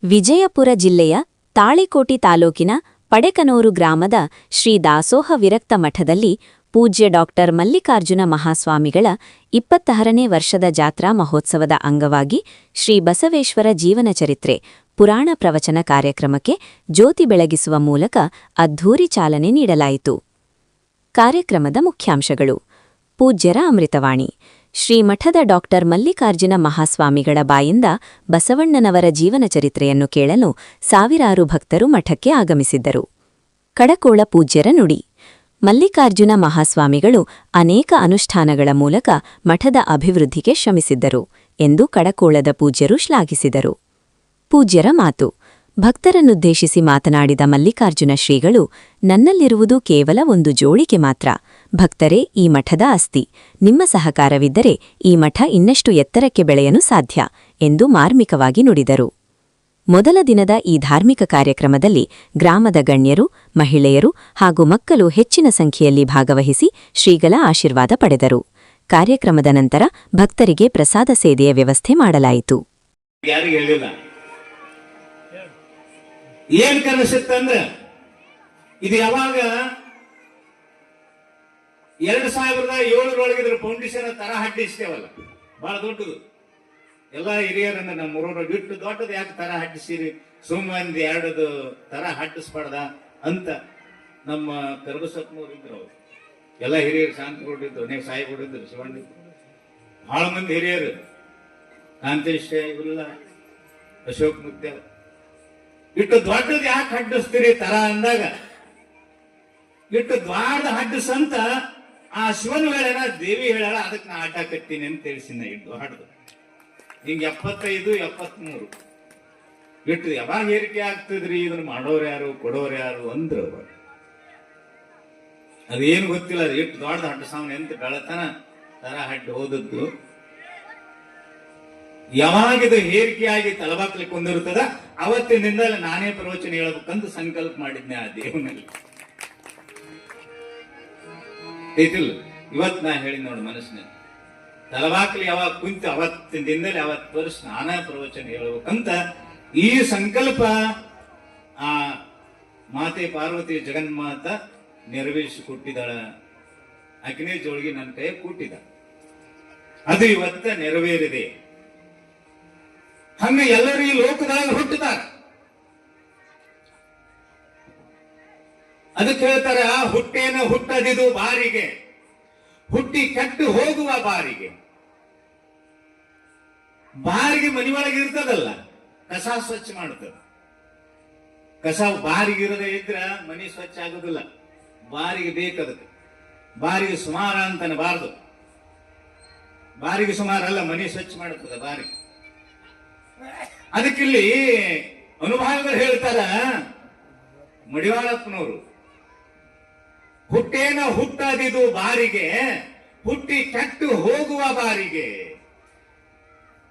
ವಿಜಯಪುರ ಜಿಲ್ಲೆಯ ತಾಳಿಕೋಟಿ ತಾಲೂಕಿನ ಪಡೆಕನೂರು ಗ್ರಾಮದ ಶ್ರೀ ದಾಸೋಹ ವಿರಕ್ತ ಮಠದಲ್ಲಿ ಪೂಜ್ಯ ಡಾಕ್ಟರ್ ಮಲ್ಲಿಕಾರ್ಜುನ ಮಹಾಸ್ವಾಮಿಗಳ 26ನೇ ವರ್ಷದ ಜಾತ್ರಾ ಮಹೋತ್ಸವದ ಅಂಗವಾಗಿ ಶ್ರೀ ಬಸವೇಶ್ವರ ಜೀವನ ಚರಿತ್ರೆ ಪುರಾಣ ಪ್ರವಚನ ಕಾರ್ಯಕ್ರಮಕ್ಕೆ ಜ್ಯೋತಿ ಬೆಳಗಿಸುವ ಮೂಲಕ ಅದ್ಧೂರಿ ಚಾಲನೆ ನೀಡಲಾಯಿತು. ಕಾರ್ಯಕ್ರಮದ ಮುಖ್ಯಾಂಶಗಳು: ಪೂಜ್ಯರ ಅಮೃತವಾಣಿ. ಶ್ರೀಮಠದ ಡಾಕ್ಟರ್ ಮಲ್ಲಿಕಾರ್ಜುನ ಮಹಾಸ್ವಾಮಿಗಳ ಬಾಯಿಂದ ಬಸವಣ್ಣನವರ ಜೀವನ ಚರಿತ್ರೆಯನ್ನು ಕೇಳಲು ಸಾವಿರಾರು ಭಕ್ತರು ಮಠಕ್ಕೆ ಆಗಮಿಸಿದ್ದರು. ಕಡಕೋಳ ಪೂಜ್ಯರ ನುಡಿ. ಮಲ್ಲಿಕಾರ್ಜುನ ಮಹಾಸ್ವಾಮಿಗಳು ಅನೇಕ ಅನುಷ್ಠಾನಗಳ ಮೂಲಕ ಮಠದ ಅಭಿವೃದ್ಧಿಗೆ ಶ್ರಮಿಸಿದ್ದರು ಎಂದು ಕಡಕೋಳದ ಪೂಜ್ಯರು ಶ್ಲಾಘಿಸಿದರು. ಪೂಜ್ಯರ ಮಾತು. ಭಕ್ತರನ್ನುದ್ದೇಶಿಸಿ ಮಾತನಾಡಿದ ಮಲ್ಲಿಕಾರ್ಜುನ ಶ್ರೀಗಳು, ನನ್ನಲ್ಲಿರುವುದು ಕೇವಲ ಒಂದು ಜೋಳಿಗೆ ಮಾತ್ರ. ಭಕ್ತರೇ ಈ ಮಠದ ಆಸ್ತಿ. ನಿಮ್ಮ ಸಹಕಾರವಿದ್ದರೆ ಈ ಮಠ ಇನ್ನಷ್ಟು ಎತ್ತರಕ್ಕೆ ಬೆಳೆಯಲು ಸಾಧ್ಯ ಎಂದು ಮಾರ್ಮಿಕವಾಗಿ ನುಡಿದರು. ಮೊದಲ ದಿನದ ಈ ಧಾರ್ಮಿಕ ಕಾರ್ಯಕ್ರಮದಲ್ಲಿ ಗ್ರಾಮದ ಗಣ್ಯರು, ಮಹಿಳೆಯರು ಹಾಗೂ ಮಕ್ಕಳು ಹೆಚ್ಚಿನ ಸಂಖ್ಯೆಯಲ್ಲಿ ಭಾಗವಹಿಸಿ ಶ್ರೀಗಳ ಆಶೀರ್ವಾದ ಪಡೆದರು. ಕಾರ್ಯಕ್ರಮದ ನಂತರ ಭಕ್ತರಿಗೆ ಪ್ರಸಾದ ಸೇವೆಯ ವ್ಯವಸ್ಥೆ ಮಾಡಲಾಯಿತು. ಏನ್ ಕನಸಿತ್ತಂದ್ರ, ಇದು ಯಾವಾಗ 2007 ಫೌಂಡೇಶನ್ ತರ ಹಟ್ಟಿಸ್ತೇವಲ್ಲ, ಬಹಳ ದೊಡ್ಡದು. ಎಲ್ಲ ಹಿರಿಯರನ್ನ ನಮ್ಮ ಊರವ್ರು ಬಿಟ್ಟು ದೊಡ್ಡದು ಯಾಕೆ ತರ ಹಟ್ಟಿಸಿರಿ, ಸುಮ್ಮಂದಿ 2 ತರ ಹಟ್ಟಿಸ್ಬಾರ್ದ ಅಂತ ನಮ್ಮ ಕರಬಸಪ್ಪನವ್ರು ಇದ್ರು. ಅವ್ರು ಎಲ್ಲ ಹಿರಿಯರು, ಶಾಂತಿಗೊಂಡಿದ್ರು, ಅನೇಕ ಸಾಯಿಗೊಂಡಿದ್ರು, ಶಿವಣ್ಣಿದ್ರು, ಬಹಳ ಮಂದಿ ಹಿರಿಯರು, ಕಾಂತೇಶ ಇವರೆಲ್ಲ, ಅಶೋಕ್ ಮುತ್ಯ. ಇಟ್ಟು ದೊಡ್ಡದು ಯಾಕೆ ಹಡ್ಡಿಸ್ತೀರಿ ತರ ಅಂದಾಗ, ಇಟ್ಟು ದ್ವಾರದ ಹಡ್ಡಿಸಂತ ಆ ಶಿವನ ಹೇಳ, ದೇವಿ ಹೇಳ, ಅದಕ್ಕೆ ನಾ ಆಟ ಕಟ್ತೀನಿ ಅಂತ ತಿಳಿಸಿನ. ಇಟ್ಟು ಹಾಡ್ದು ಹಿಂಗ 75, 73 ಇಟ್ಟು ಯಾವಾಗ ಏರಿಕೆ ಆಗ್ತದ್ರಿ, ಇದನ್ನ ಮಾಡೋರು ಯಾರು, ಕೊಡೋರು ಯಾರು ಅಂದ್ರು. ಅದೇನು ಗೊತ್ತಿಲ್ಲ. ಅದು ಇಟ್ಟು ದೊಡ್ಡ ಹಡ್ಡಸಾವನ ಎಂತ ಬೆಳತನ ತರ ಹಡ್ಡು ಹೋದದ್ದು. ಯಾವಾಗಿದು ಹೇರಿಕೆಯಾಗಿ ತಲಬಾಕ್ಲಿಕ್ಕೆ ಹೊಂದಿರುತ್ತದ ಅವತ್ತಿನಿಂದ ನಾನೇ ಪ್ರವಚನ ಹೇಳ್ಬೇಕಂತ ಸಂಕಲ್ಪ ಮಾಡಿದ್ನೆ ಆ ದೇವನಲ್ಲಿ. ಐತಿಲ್ಲ, ಇವತ್ ನಾ ಹೇಳಿ ನೋಡಿ ಮನಸ್ಸಿನಲ್ಲಿ, ತಲಬಾಕ್ಲಿ ಯಾವಾಗ ಕುಂತು ಅವತ್ತಿನಿಂದಲೇ ಅವತ್ತು ವರ್ಷ ನಾನಾ ಪ್ರವಚನ ಹೇಳ್ಬೇಕಂತ ಈ ಸಂಕಲ್ಪ ಆ ಮಾತೆ ಪಾರ್ವತಿ ಜಗನ್ಮಾತ ನೆರವೇರಿಸಿಕೊಟ್ಟಿದ್ದಾಳ. ಅಗ್ನಿ ಜೋಳಿಗೆ ನನ್ನ ಕೈ ಕೊಟ್ಟಿದ್ದ, ಅದು ಇವತ್ತ ನೆರವೇರಿದೆ. ಹಂಗ ಎಲ್ಲರೂ ಈ ಲೋಕದಾಗ ಹುಟ್ಟಿದಾರ. ಅದಕ್ಕೆ ಹೇಳ್ತಾರ, ಹುಟ್ಟೇನ ಹುಟ್ಟದಿದು ಬಾರಿಗೆ, ಹುಟ್ಟಿ ಕೆಟ್ಟು ಹೋಗುವ ಬಾರಿಗೆ. ಬಾರಿಗೆ ಮನೆಯೊಳಗೆ ಇರ್ತದಲ್ಲ, ಕಸ ಸ್ವಚ್ಛ ಮಾಡುತ್ತದೆ. ಕಸ ಬಾರಿಗೆ ಇರದೇ ಇದ್ರ ಮನೆ ಸ್ವಚ್ಛ ಆಗುದಿಲ್ಲ. ಬಾರಿಗೆ ಬೇಕದಕ್ಕೆ. ಬಾರಿಗೆ ಸುಮಾರ ಅಂತನಬಾರದು. ಬಾರಿಗೆ ಸುಮಾರಲ್ಲ, ಮನೆ ಸ್ವಚ್ಛ ಮಾಡುತ್ತದೆ ಬಾರಿಗೆ. ಅದಕ್ಕಿಲ್ಲಿ ಅನುಭಾವಿಗಳು ಹೇಳ್ತಾರ, ಮಡಿವಾಳಪ್ಪನವರು, ಹುಟ್ಟೇನ ಹುಟ್ಟದಿದು ಬಾರಿಗೆ, ಹುಟ್ಟಿ ಕೆಟ್ಟು ಹೋಗುವ ಬಾರಿಗೆ.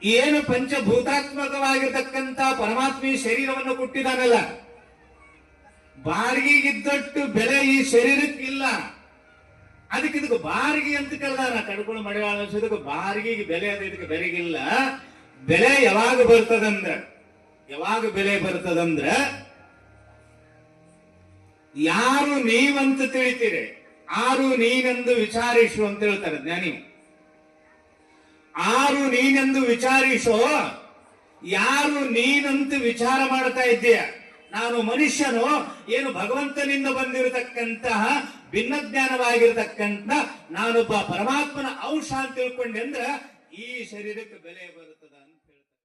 ಏನು ಪಂಚಭೂತಾತ್ಮಕವಾಗಿರ್ತಕ್ಕಂಥ ಪರಮಾತ್ಮಿ ಶರೀರವನ್ನು ಕೊಟ್ಟಿದ್ದಾನಲ್ಲ, ಬಾರಿಗೆಗಿದ್ದಟ್ಟು ಬೆಲೆ ಈ ಶರೀರಕ್ಕಿಲ್ಲ. ಅದಕ್ಕೆ ಇದಕ್ಕೆ ಬಾರಿಗೆ ಅಂತ ಕರೆದಾರ. ಕಡ್ಕೊಂಡು ಮಡಿವಾಳ ಬಾರಿಗೆಗೆ ಬೆಲೆ ಅದ, ಇದಕ್ಕೆ ಬೆಲೆಗಿಲ್ಲ. ಬೆಲೆ ಯಾವಾಗ ಬರ್ತದಂದ್ರ, ಯಾರು ನೀವಂತ ತಿಳಿತೀರಿ, ಆರು ನೀನೆಂದು ವಿಚಾರಿಸು ಅಂತ ಹೇಳ್ತಾರೆ ಜ್ಞಾನಿ. ಆರು ನೀನೆಂದು ವಿಚಾರಿಸೋ, ಯಾರು ನೀನಂತ ವಿಚಾರ ಮಾಡ್ತಾ ಇದ್ದೀಯ, ನಾನು ಮನುಷ್ಯನು, ಏನು ಭಗವಂತನಿಂದ ಬಂದಿರತಕ್ಕಂತಹ ಭಿನ್ನಜ್ಞಾನವಾಗಿರತಕ್ಕಂಥ ನಾನೊಬ್ಬ ಪರಮಾತ್ಮನ ಅಂಶ ಅಂತ ತಿಳ್ಕೊಂಡೆ ಅಂದ್ರ ಈ ಶರೀರಕ್ಕೆ ಬೆಲೆ ಬರುತ್ತೆ.